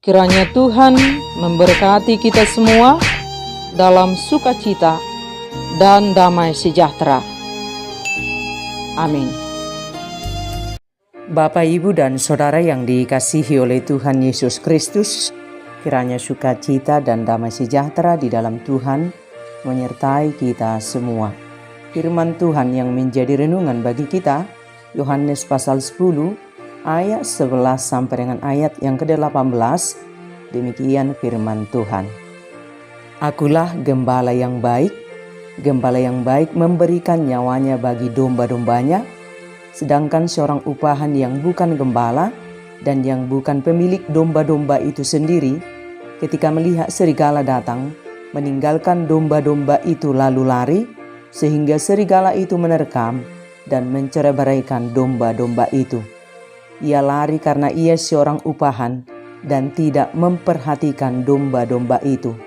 Kiranya Tuhan memberkati kita semua dalam sukacita dan damai sejahtera. Amin. Bapak, Ibu, dan Saudara yang dikasihi oleh Tuhan Yesus Kristus, kiranya sukacita dan damai sejahtera di dalam Tuhan menyertai kita semua. Firman Tuhan yang menjadi renungan bagi kita, Yohanes pasal 10, ayat 11 sampai dengan ayat yang ke-18, demikian firman Tuhan. Akulah gembala yang baik. Gembala yang baik memberikan nyawanya bagi domba-dombanya, sedangkan seorang upahan yang bukan gembala dan yang bukan pemilik domba-domba itu sendiri, ketika melihat serigala datang, meninggalkan domba-domba itu lalu lari, sehingga serigala itu menerkam dan mencerai-beraikan domba-domba itu. Ia lari karena ia seorang upahan dan tidak memperhatikan domba-domba itu.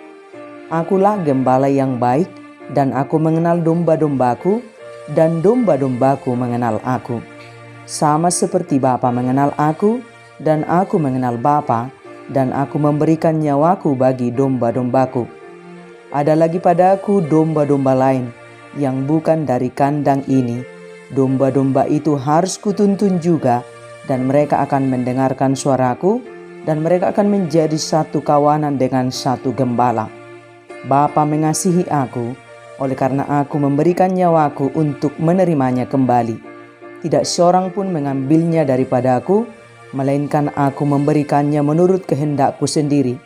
Akulah gembala yang baik, dan aku mengenal domba-dombaku, dan domba-dombaku mengenal aku. Sama seperti Bapa mengenal aku, dan aku mengenal Bapa, dan aku memberikan nyawaku bagi domba-dombaku. Ada lagi padaku domba-domba lain yang bukan dari kandang ini. Domba-domba itu harus kutuntun juga, dan mereka akan mendengarkan suaraku, dan mereka akan menjadi satu kawanan dengan satu gembala. Bapa mengasihi aku, oleh karena aku memberikan nyawaku untuk menerimanya kembali. Tidak seorang pun mengambilnya daripadaku, melainkan aku memberikannya menurut kehendakku sendiri.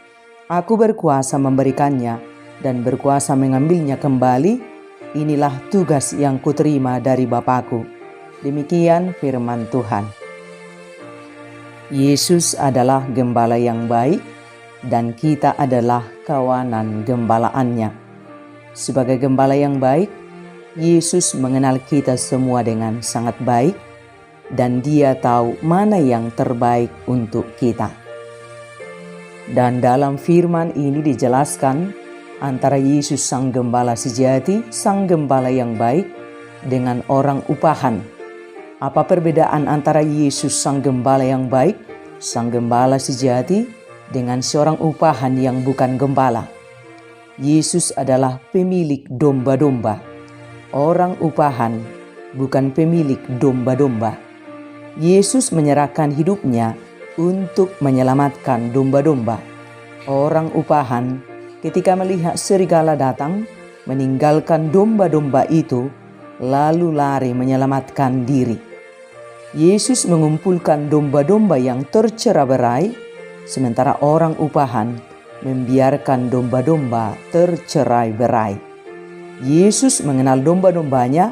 Aku berkuasa memberikannya dan berkuasa mengambilnya kembali. Inilah tugas yang kuterima dari Bapakku. Demikian firman Tuhan. Yesus adalah gembala yang baik, dan kita adalah kawanan gembalaannya. Sebagai gembala yang baik, Yesus mengenal kita semua dengan sangat baik, dan Dia tahu mana yang terbaik untuk kita. Dan dalam firman ini dijelaskan antara Yesus sang gembala sejati, sang gembala yang baik, dengan orang upahan. Apa perbedaan antara Yesus sang gembala yang baik, sang gembala sejati, dengan seorang upahan yang bukan gembala? Yesus adalah pemilik domba-domba. Orang upahan bukan pemilik domba-domba. Yesus menyerahkan hidupnya untuk menyelamatkan domba-domba. Orang upahan ketika melihat serigala datang, meninggalkan domba-domba itu, lalu lari menyelamatkan diri. Yesus mengumpulkan domba-domba yang tercerai-berai, sementara orang upahan membiarkan domba-domba tercerai-berai. Yesus mengenal domba-dombanya,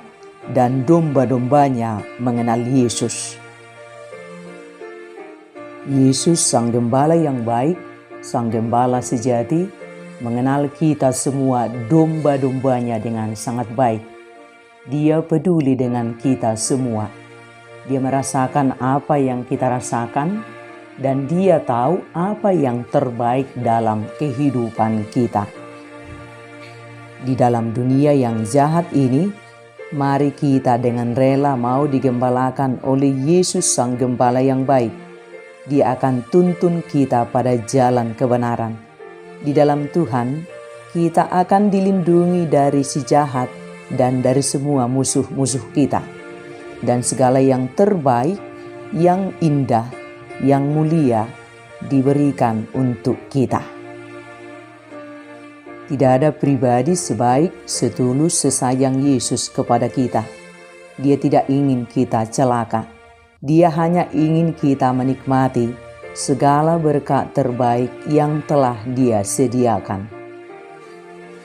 dan domba-dombanya mengenal Yesus. Yesus sang gembala yang baik, sang gembala sejati, mengenal kita semua domba-dombanya dengan sangat baik. Dia peduli dengan kita semua. Dia merasakan apa yang kita rasakan, dan Dia tahu apa yang terbaik dalam kehidupan kita. Di dalam dunia yang jahat ini, mari kita dengan rela mau digembalakan oleh Yesus sang gembala yang baik. Dia akan tuntun kita pada jalan kebenaran. Di dalam Tuhan, kita akan dilindungi dari si jahat dan dari semua musuh-musuh kita. Dan segala yang terbaik, yang indah, yang mulia diberikan untuk kita. Tidak ada pribadi sebaik, setulus, sesayang Yesus kepada kita. Dia tidak ingin kita celaka. Dia hanya ingin kita menikmati segala berkat terbaik yang telah Dia sediakan.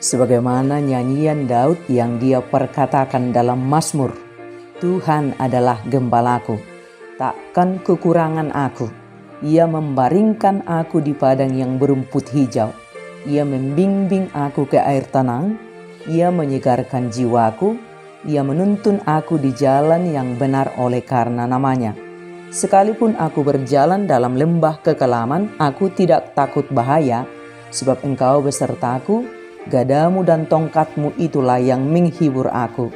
Sebagaimana nyanyian Daud yang dia perkatakan dalam Mazmur, Tuhan adalah gembalaku, takkan kekurangan aku. Ia membaringkan aku di padang yang berumput hijau. Ia membimbing aku ke air tenang. Ia menyegarkan jiwaku. Ia menuntun aku di jalan yang benar oleh karena namanya. Sekalipun aku berjalan dalam lembah kekelaman, aku tidak takut bahaya, sebab Engkau besertaku, gadamu dan tongkatmu itulah yang menghibur aku.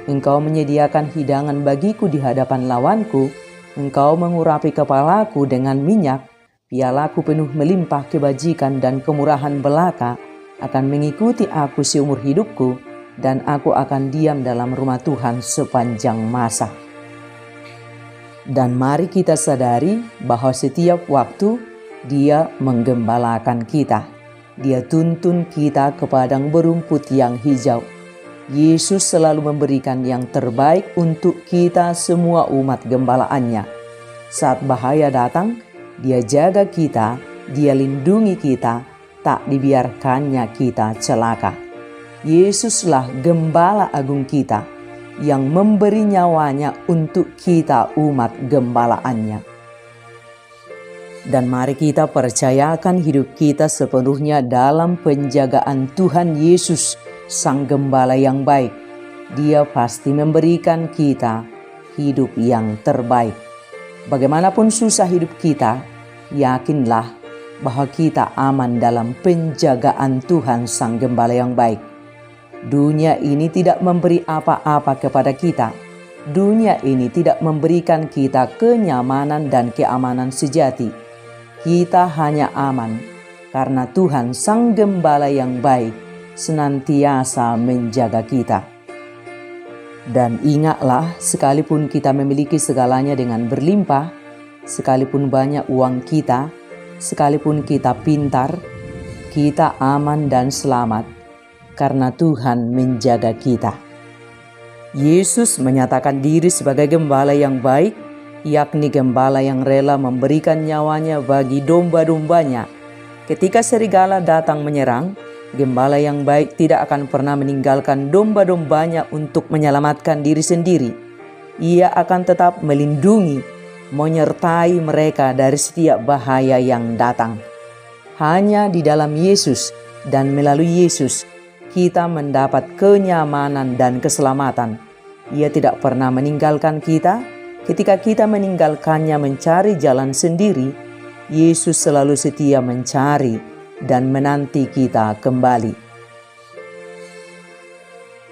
Engkau menyediakan hidangan bagiku di hadapan lawanku, Engkau mengurapi kepalaku dengan minyak, pialaku penuh melimpah kebajikan dan kemurahan belaka akan mengikuti aku seumur hidupku, dan aku akan diam dalam rumah Tuhan sepanjang masa. Dan mari kita sadari bahwa setiap waktu Dia menggembalakan kita. Dia tuntun kita ke padang berumput yang hijau. Yesus selalu memberikan yang terbaik untuk kita semua umat gembalaannya. Saat bahaya datang, Dia jaga kita, Dia lindungi kita, tak dibiarkannya kita celaka. Yesuslah gembala agung kita yang memberi nyawanya untuk kita umat gembalaannya. Dan mari kita percayakan hidup kita sepenuhnya dalam penjagaan Tuhan Yesus, Sang Gembala yang baik. Dia pasti memberikan kita hidup yang terbaik. Bagaimanapun susah hidup kita, yakinlah bahwa kita aman dalam penjagaan Tuhan Sang Gembala yang baik. Dunia ini tidak memberi apa-apa kepada kita. Dunia ini tidak memberikan kita kenyamanan dan keamanan sejati. Kita hanya aman karena Tuhan Sang Gembala yang baik senantiasa menjaga kita. Dan ingatlah, sekalipun kita memiliki segalanya dengan berlimpah, sekalipun banyak uang kita, sekalipun kita pintar, kita aman dan selamat karena Tuhan menjaga kita. Yesus menyatakan diri sebagai gembala yang baik, yakni gembala yang rela memberikan nyawanya bagi domba-dombanya. Ketika serigala datang menyerang, gembala yang baik tidak akan pernah meninggalkan domba-dombanya untuk menyelamatkan diri sendiri. Ia akan tetap melindungi, menyertai mereka dari setiap bahaya yang datang. Hanya di dalam Yesus dan melalui Yesus kita mendapat kenyamanan dan keselamatan. Ia tidak pernah meninggalkan kita. Ketika kita meninggalkannya mencari jalan sendiri, Yesus selalu setia mencari dan menanti kita kembali.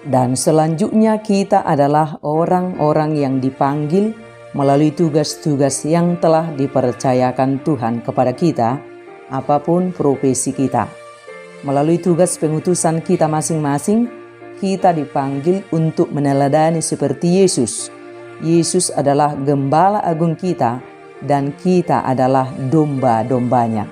Dan selanjutnya kita adalah orang-orang yang dipanggil melalui tugas-tugas yang telah dipercayakan Tuhan kepada kita, apapun profesi kita. Melalui tugas pengutusan kita masing-masing, kita dipanggil untuk meneladani seperti Yesus. Yesus adalah gembala agung kita dan kita adalah domba-dombanya.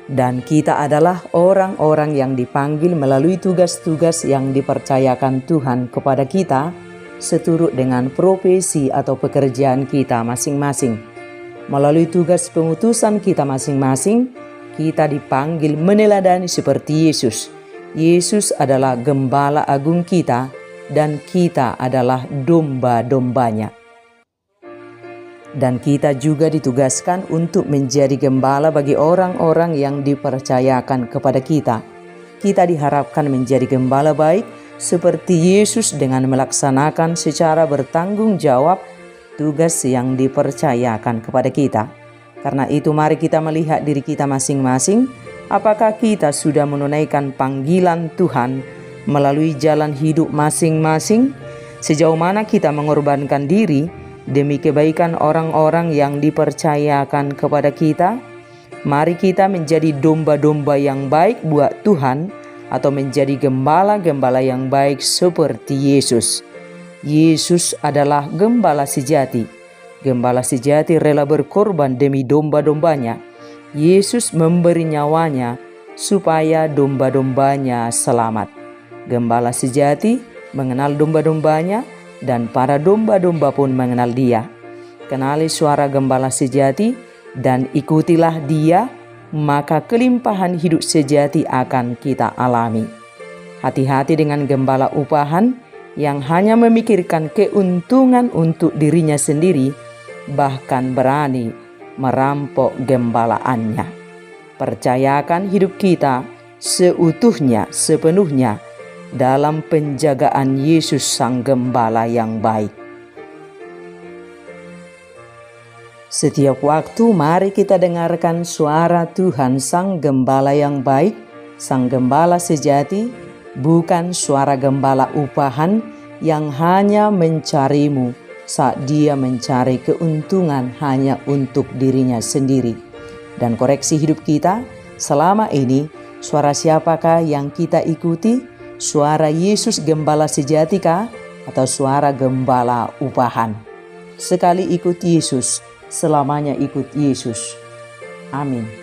Dan kita adalah orang-orang yang dipanggil melalui tugas-tugas yang dipercayakan Tuhan kepada kita, seturut dengan profesi atau pekerjaan kita masing-masing. Melalui tugas pengutusan kita masing-masing, kita dipanggil meneladani seperti Yesus. Yesus adalah gembala agung kita dan kita adalah domba-dombanya. Dan kita juga ditugaskan untuk menjadi gembala bagi orang-orang yang dipercayakan kepada kita. Kita diharapkan menjadi gembala baik seperti Yesus dengan melaksanakan secara bertanggung jawab tugas yang dipercayakan kepada kita. Karena itu mari kita melihat diri kita masing-masing, apakah kita sudah menunaikan panggilan Tuhan melalui jalan hidup masing-masing? Sejauh mana kita mengorbankan diri demi kebaikan orang-orang yang dipercayakan kepada kita? Mari kita menjadi domba-domba yang baik buat Tuhan atau menjadi gembala-gembala yang baik seperti Yesus. Yesus adalah gembala sejati. Gembala sejati rela berkorban demi domba-dombanya. Yesus memberi nyawanya supaya domba-dombanya selamat. Gembala sejati mengenal domba-dombanya dan para domba-domba pun mengenal Dia. Kenali suara gembala sejati dan ikutilah Dia, maka kelimpahan hidup sejati akan kita alami. Hati-hati dengan gembala upahan yang hanya memikirkan keuntungan untuk dirinya sendiri, bahkan berani merampok gembalaannya. Percayakan hidup kita seutuhnya, sepenuhnya dalam penjagaan Yesus Sang Gembala yang baik. Setiap waktu mari kita dengarkan suara Tuhan Sang Gembala yang baik, Sang Gembala sejati, bukan suara gembala upahan yang hanya mencarimu saat dia mencari keuntungan hanya untuk dirinya sendiri. Dan koreksi hidup kita selama ini, suara siapakah yang kita ikuti? Suara Yesus gembala sejatikah atau suara gembala upahan? Sekali ikut Yesus, selamanya ikut Yesus. Amin.